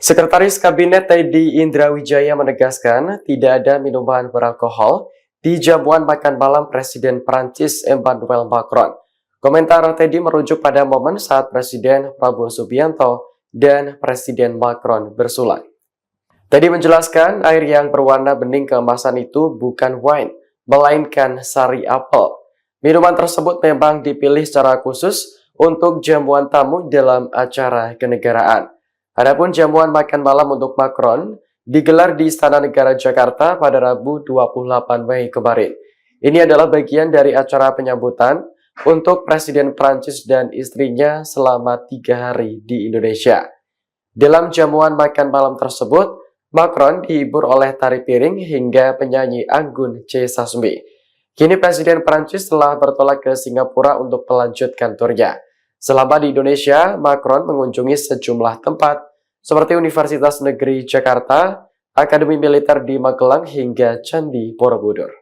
Sekretaris Kabinet Teddy Indrawijaya menegaskan tidak ada minuman beralkohol di jamuan makan malam Presiden Prancis Emmanuel Macron. Komentar Teddy merujuk pada momen saat Presiden Prabowo Subianto dan Presiden Macron bersulai. Teddy menjelaskan air yang berwarna bening keemasan itu bukan wine, melainkan sari apel. Minuman tersebut memang dipilih secara khusus untuk jamuan tamu dalam acara kenegaraan. Adapun jamuan makan malam untuk Macron digelar di Istana Negara Jakarta pada Rabu 28 Mei kemarin. Ini adalah bagian dari acara penyambutan untuk Presiden Prancis dan istrinya selama 3 hari di Indonesia. Dalam jamuan makan malam tersebut, Macron dihibur oleh tari piring hingga penyanyi Anggun C. Sasmi. Kini Presiden Prancis telah bertolak ke Singapura untuk melanjutkan turnya. Selama di Indonesia, Macron mengunjungi sejumlah tempat seperti Universitas Negeri Jakarta, Akademi Militer di Magelang hingga Candi Borobudur.